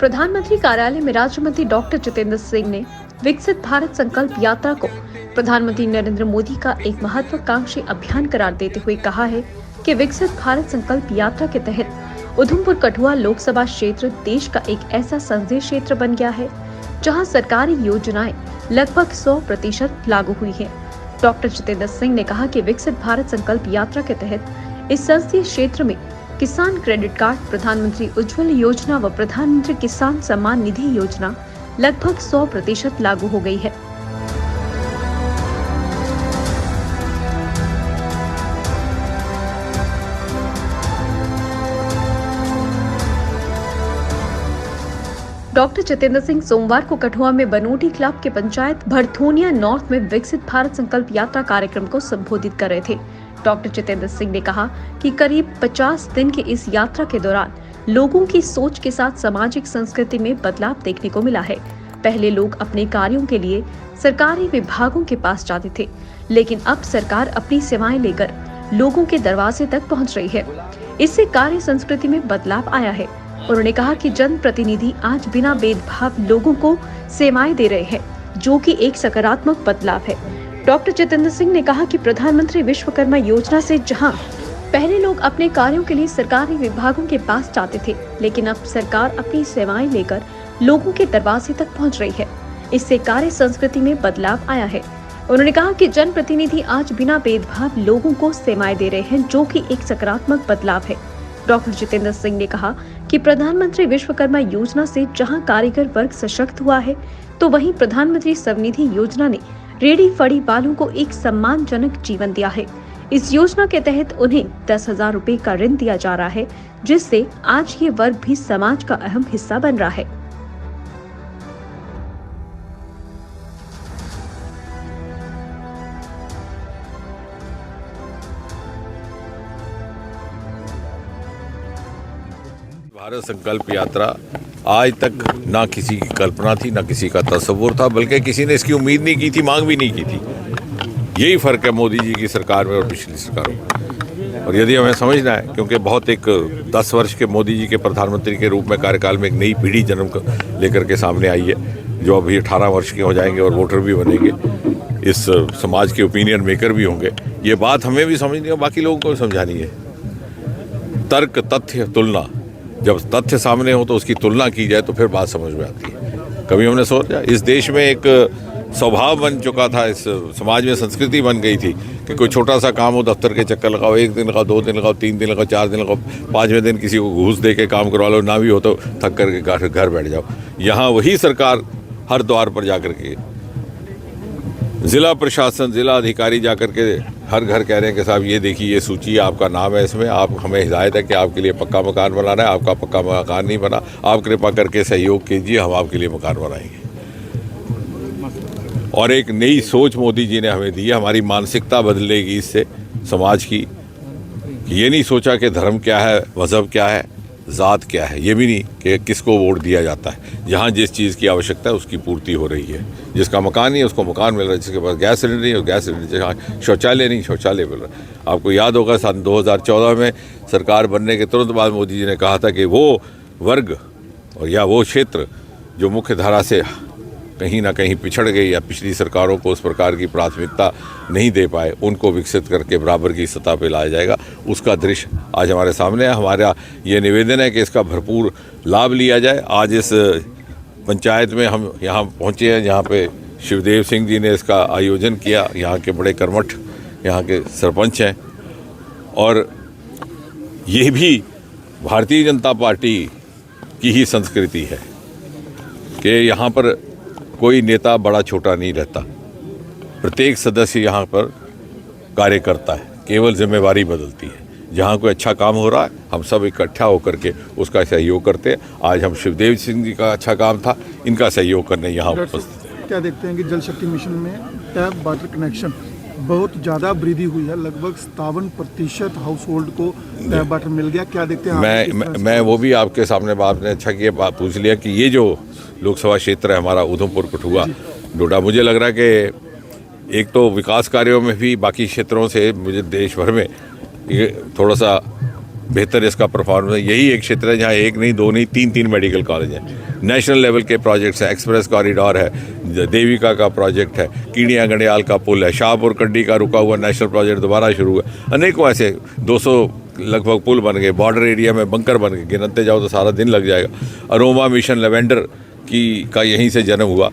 प्रधानमंत्री कार्यालय में राज्य मंत्री डॉक्टर जितेंद्र सिंह ने विकसित भारत संकल्प यात्रा को प्रधानमंत्री नरेंद्र मोदी का एक महत्वाकांक्षी अभियान करार देते हुए कहा है कि विकसित भारत संकल्प यात्रा के तहत उधमपुर कठुआ लोकसभा क्षेत्र देश का एक ऐसा संसदीय क्षेत्र बन गया है जहां सरकारी योजनाएं लगभग 100% लागू हुई हैं। डॉक्टर जितेंद्र सिंह ने कहा कि विकसित भारत संकल्प यात्रा के तहत इस संसदीय क्षेत्र में किसान क्रेडिट कार्ड, प्रधानमंत्री उज्ज्वल योजना व प्रधानमंत्री किसान सम्मान निधि योजना लगभग 100% लागू हो गई है। डॉक्टर जितेंद्र सिंह सोमवार को कठुआ में बनोटी क्लब के पंचायत भरथोनिया नॉर्थ में विकसित भारत संकल्प यात्रा कार्यक्रम को संबोधित कर रहे थे। डॉक्टर जितेंद्र सिंह ने कहा कि करीब 50 दिन की इस यात्रा के दौरान लोगों की सोच के साथ सामाजिक संस्कृति में बदलाव देखने को मिला है। पहले लोग अपने कार्यों के लिए सरकारी विभागों के पास जाते थे, लेकिन अब सरकार अपनी सेवाएं लेकर लोगों के दरवाजे तक पहुंच रही है। इससे कार्य संस्कृति में बदलाव आया है। उन्होंने कहा कि जनप्रतिनिधि आज बिना भेदभाव लोगों को सेवाएं दे रहे हैं, जो कि एक सकारात्मक बदलाव है। डॉक्टर जितेंद्र सिंह ने कहा कि प्रधानमंत्री विश्वकर्मा योजना से जहां पहले लोग अपने कार्यों के लिए सरकारी विभागों के पास जाते थे, लेकिन अब सरकार अपनी सेवाएं लेकर लोगों के दरवाजे तक पहुंच रही है। इससे कार्य संस्कृति में बदलाव आया है। उन्होंने कहा कि जनप्रतिनिधि आज बिना भेदभाव लोगों को सेवाएं दे रहे हैं, जो कि एक सकारात्मक बदलाव है। डॉक्टर जितेंद्र सिंह ने कहा कि प्रधानमंत्री विश्वकर्मा योजना से जहां कारीगर वर्ग सशक्त हुआ है, तो वहीं प्रधानमंत्री स्वनिधि योजना ने रेडी फड़ी वालों को एक सम्मानजनक जीवन दिया है। इस योजना के तहत उन्हें 10,000 रुपए का ऋण दिया जा रहा है, जिससे आज ये वर्ग भी समाज का अहम हिस्सा बन रहा है। भारत संकल्प यात्रा आज तक ना किसी की कल्पना थी, ना किसी का तस्वुर था, बल्कि किसी ने इसकी उम्मीद नहीं की थी, मांग भी नहीं की थी। यही फर्क है मोदी जी की सरकार में और पिछली सरकारों में। और यदि हमें समझना है, क्योंकि बहुत एक 10 वर्ष के मोदी जी के प्रधानमंत्री के रूप में कार्यकाल में एक नई पीढ़ी जन्म लेकर के सामने आई है, जो अभी 18 वर्ष के हो जाएंगे और वोटर भी बनेंगे, इस समाज के ओपिनियन मेकर भी होंगे। ये बात हमें भी समझनी है, बाकी लोगों को भी समझानी है। तर्क, तथ्य, तुलना, जब तथ्य सामने हो तो उसकी तुलना की जाए तो फिर बात समझ में आती है। कभी हमने सोचा इस देश में एक स्वभाव बन चुका था, इस समाज में संस्कृति बन गई थी कि कोई छोटा सा काम हो, दफ्तर के चक्कर लगाओ, 1 दिन लगाओ, 2 दिन लगाओ, 3 दिन लगाओ, 4 दिन लगाओ, 5वें दिन किसी को घूस दे के काम करवा लो, ना भी हो तो थक करके घर बैठ जाओ। यहाँ वही सरकार हर द्वार पर जा करके, जिला प्रशासन, जिला अधिकारी जा करके हर घर कह रहे हैं कि साहब ये देखिए, ये सूची आपका नाम है, इसमें आप हमें हिदायत है कि आपके लिए पक्का मकान बनाना है, आपका पक्का मकान नहीं बना, आप कृपा करके सहयोग कीजिए, हम आपके लिए मकान बनाएंगे। और एक नई सोच मोदी जी ने हमें दी है, हमारी मानसिकता बदलेगी इससे समाज की। ये नहीं सोचा कि धर्म क्या है, मज़हब क्या है, ज़ात क्या है, ये भी नहीं कि किसको वोट दिया जाता है। जहाँ जिस चीज़ की आवश्यकता है उसकी पूर्ति हो रही है। जिसका मकान नहीं है उसको मकान मिल रहा है, जिसके पास गैस सिलेंडर नहीं है गैस सिलेंडर, जहाँ शौचालय नहीं शौचालय मिल रहा है। आपको याद होगा सन 2014 में सरकार बनने के तुरंत बाद मोदी जी ने कहा था कि वो वर्ग और या वो क्षेत्र जो मुख्य धारा से कहीं ना कहीं पिछड़ गई या पिछली सरकारों को उस प्रकार की प्राथमिकता नहीं दे पाए, उनको विकसित करके बराबर की सतह पर लाया जाएगा। उसका दृश्य आज हमारे सामने है। हमारा ये निवेदन है कि इसका भरपूर लाभ लिया जाए। आज इस पंचायत में हम यहाँ पहुँचे हैं, जहाँ पे शिवदेव सिंह जी ने इसका आयोजन किया। यहाँ के बड़े कर्मठ यहाँ के सरपंच हैं, और ये भी भारतीय जनता पार्टी की ही संस्कृति है कि यहाँ पर कोई नेता बड़ा छोटा नहीं रहता। प्रत्येक सदस्य यहाँ पर कार्य करता है, केवल जिम्मेवारी बदलती है। जहाँ कोई अच्छा काम हो रहा है हम सब इकट्ठा होकर के उसका सहयोग करते हैं। आज हम शिवदेव सिंह जी का अच्छा काम था, इनका सहयोग करने यहाँ उपस्थित हैं। क्या देखते हैं कि जल शक्ति मिशन में टैप वाटर कनेक्शन बहुत ज़्यादा वृद्धि हुई है, लगभग 57% हाउस होल्ड को टैप वाटर मिल गया। क्या देखते हैं मैं वो भी आपके सामने आपने अच्छा किया पूछ लिया कि ये जो लोकसभा क्षेत्र है हमारा उधमपुर कठुआ डोडा, मुझे लग रहा है कि एक तो विकास कार्यों में भी बाकी क्षेत्रों से मुझे देश भर में ये थोड़ा सा बेहतर इसका परफॉर्मेंस है। यही एक क्षेत्र है जहाँ एक नहीं, दो नहीं, तीन मेडिकल कॉलेज हैं। नेशनल लेवल के प्रोजेक्ट्स हैं, एक्सप्रेस कॉरिडोर है, देविका का प्रोजेक्ट है, कीड़िया गंडियाल का पुल है, शाहपुर कंडी का रुका हुआ नेशनल प्रोजेक्ट दोबारा शुरू हुआ। अनेकों ऐसे 200 लगभग पुल बन गए, बॉर्डर एरिया में बंकर बन गए, गिनते जाओ तो सारा दिन लग जाएगा। अरोमा मिशन लेवेंडर का यहीं से जन्म हुआ।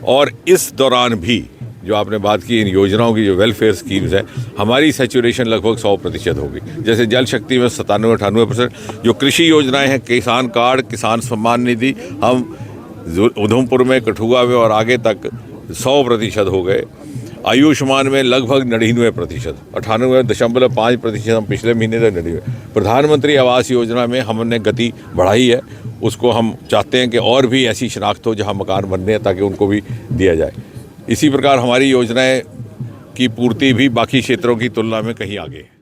और इस दौरान भी जो आपने बात की, इन योजनाओं की जो वेलफेयर स्कीम्स हैं, हमारी सेचुरेशन लगभग 100% होगी। जैसे जल शक्ति में 97-98%, जो कृषि योजनाएं हैं, किसान कार्ड, किसान सम्मान निधि, हम उधमपुर में, कठुआ में और आगे तक 100% हो गए। आयुष्मान में लगभग 99%, 98.5% हम पिछले महीने तक 99। प्रधानमंत्री आवास योजना में हमने गति बढ़ाई है, उसको हम चाहते हैं कि और भी ऐसी शनाख्त हो जहाँ मकान बनने हैं ताकि उनको भी दिया जाए। इसी प्रकार हमारी योजनाएं की पूर्ति भी बाकी क्षेत्रों की तुलना में कहीं आगे है।